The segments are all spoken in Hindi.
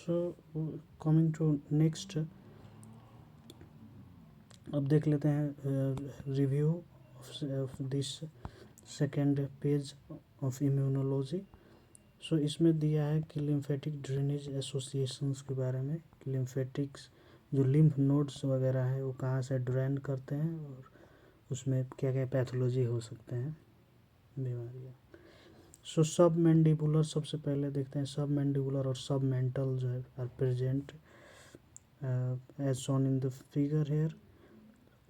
सो कमिंग टू नेक्स्ट, अब देख लेते हैं review of this second page of immunology. So इसमें दिया है कि लिम्फेटिक ड्रेनेज एसोसिएशंस के बारे में, लिम्फेटिक्स जो लिम्फ नोड्स वगैरह हैं वो कहाँ से ड्रेन करते हैं और उसमें क्या क्या पैथोलॉजी हो सकते हैं, बीमारियाँ। सो सब मैंडिबुलर, सबसे पहले देखते हैं सब मैंडिबुलर और सब मेंटल जो है are present as shown in the figure here.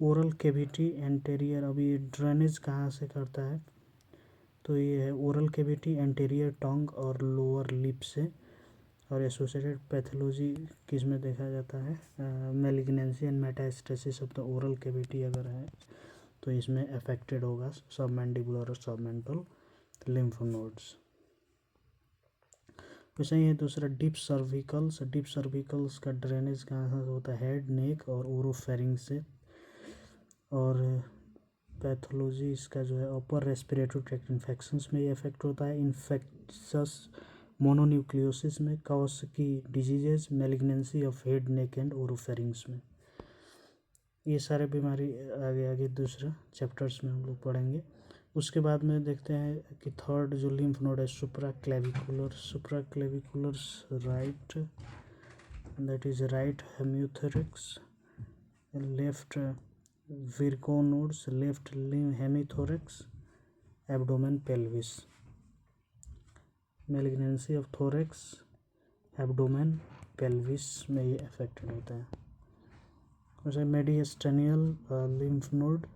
Oral cavity anterior, अभी ये ड्रेनेज कहाँ से करता है, तो ये है ओरल कैविटी, एंटेरियर टंग और लोअर लिप से। और एसोसिएटेड पैथोलॉजी किस में देखा जाता है, malignancy and metastasis of the oral cavity अगर है तो इसमें अफेक्टेड होगा सब मैंडिबुलर और सब मेंटल लिम्फ नोड्स। वैसे ही है दूसरा डीप सर्विकल्स। डीप सर्विकल्स का ड्रेनेज कहाँ से होता है, हेड, नेक और ओरोफेरिंग्स से। और पैथोलॉजी इसका जो है अपर रेस्पिरेटरी ट्रैक्ट इन्फेक्शंस में ये इफेक्ट होता है, इन्फेक्शस मोनोन्यूक्लियोसिस में, coxsackie diseases, malignancy of head, neck and oropharynx में। ये सारे बीमारी आगे आगे दूसरा चैप्टर्स में हम लोग पढ़ेंगे। उसके बाद में देखते हैं कि थर्ड जो लिम्फ नोड है supraclavicular. Supraclaviculars right, that is right hemithorax, left Virchow's nodes, left hemithorax, abdomen pelvis. Malignancy of thorax, abdomen pelvis में ये अफेक्टेड होता है। वैसे mediastinal lymph node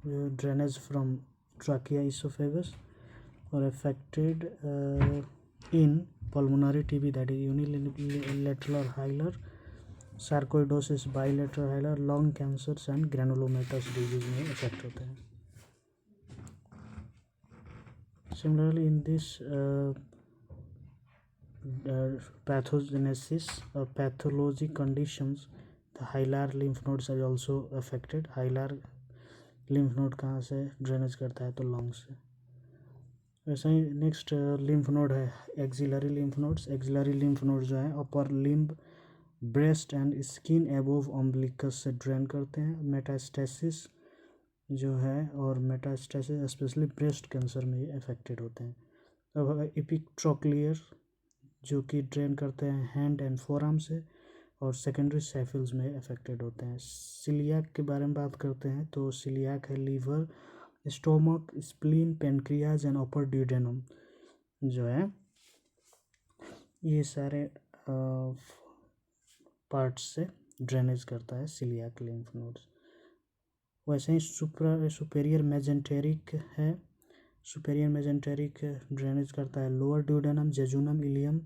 drainage from trachea oesophagus और affected in pulmonary TB, that is unilateral hilar, sarcoidosis bilateral hilar, lung cancers and granulomatous disease में इफेक्ट होते हैं। Similarly in this pathogenesis or pathology conditions, the hilar lymph nodes are also affected. hilar lymph node कहाँ से ड्रेनेज करता है, तो लंग्स से। वैसे ही नेक्स्ट लिम्फ नोड है axillary lymph nodes. Axillary lymph node जो है upper limb, breast and skin above umbilicus से ड्रेन करते हैं। मेटास्टेसिस जो है, और मेटास्टेसिस स्पेशली ब्रेस्ट कैंसर में अफेक्टेड होते हैं। अब एपिट्रोक्लियर जो कि ड्रेन करते हैं हैंड एंड फोरआर्म से, और सेकेंडरी सैफिल्स में अफेक्टेड होते हैं। सिलियाक के बारे में बात करते हैं तो सिलियाक है liver, stomach, spleen, pancreas and upper duodenum जो है, ये सारे पार्ट्स से ड्रेनेज करता है सिलियाक लिम्फ नोड्स। वैसे ही सुपेरियर मेजेंटेरिक है। सुपेरियर मेजेंटेरिक ड्रेनेज करता है lower duodenum, jejunum, ileum,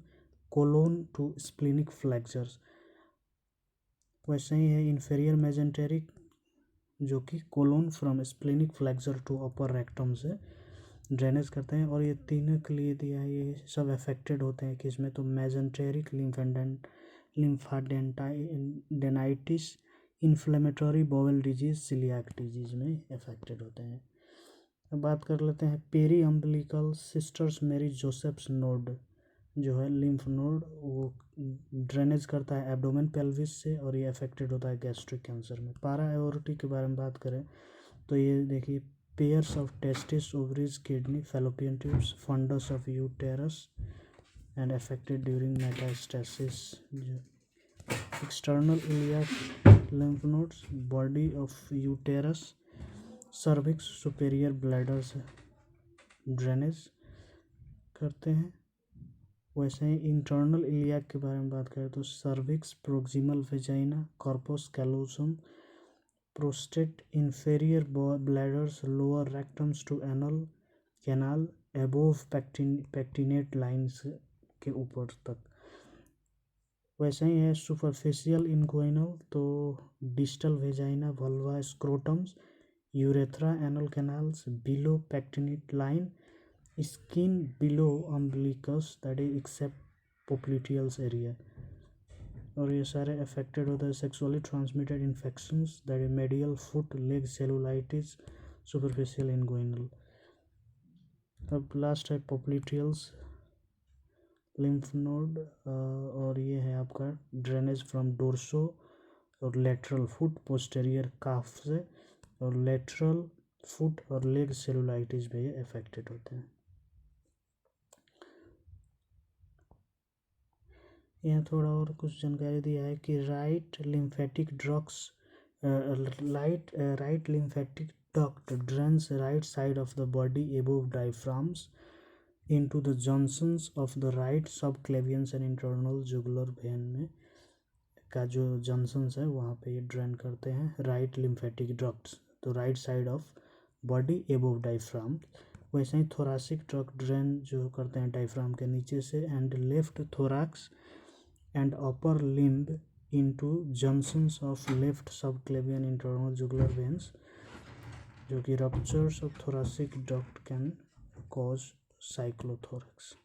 colon to splenic flexures. वैसे ही है इन्फेरियर मेजेंटेरिक जो कि colon from splenic flexure to upper rectum से ड्रेनेज करते हैं। और ये तीनों के लिए दिया है, ये सब अफेक्टेड होते हैं किसमें, तो mesenteric lymphadenitis, inflammatory bowel disease, coeliac disease में अफेक्टेड होते हैं। अब बात कर लेते हैं periumbilical sisters Mary Joseph's node जो है लिम्फ नोड, वो ड्रेनेज करता है एब्डोमेन पेल्विस से, और ये अफेक्टेड होता है गैस्ट्रिक कैंसर में। पारा एओर्टी के बारे में बात करें तो ये देखिए pairs of testis, ovaries, kidney, fallopian tubes, fundus of uterus and affected during metastasis. External iliac lymph nodes, body of uterus, cervix, superior bladder से ड्रेनेज करते हैं। वैसे ही इंटरनल इलियाक के बारे में बात करें तो cervix, proximal vagina, corpus callosum, prostate, inferior bladders, lower rectums to anal canal, above pectinate lines के ऊपर तक। वैसे ही है सुपरफिशियल इनगोइनल तो distal vagina, vulva, scrotums, urethra, anal canals, below pectinate line, skin below umbilicus, that is except popliteals area. और ये सारे अफेक्टेड होते हैं sexually transmitted infections, that is medial foot leg cellulitis, superficial inguinal. अब लास्ट है पोप्लिटियल्स लिम्फ नोड, और ये है आपका ड्रेनेज फ्रॉम डोर्सो और लेटरल फुट पोस्टेरियर काफ से, और लेटरल फुट और लेग सेलुलाइटिस में ये अफेक्टेड होते हैं। यहाँ थोड़ा और कुछ जानकारी दिया है कि right lymphatic duct drains right side of the body above diaphragms into the junctions of the right subclavians and internal jugular vein में का जो जंक्शंस है वहाँ पे ये ड्रेन करते हैं राइट लिम्फेटिक डक्ट्स, तो right side of body above diaphragm. वैसे ही थोरासिक डक्ट ड्रेन जो करते हैं डायफ्राम के नीचे से, and left thorax and upper limb into junctions of left subclavian internal jugular veins, जो कि ruptures of thoracic duct can cause साइक्लोथोरैक्स।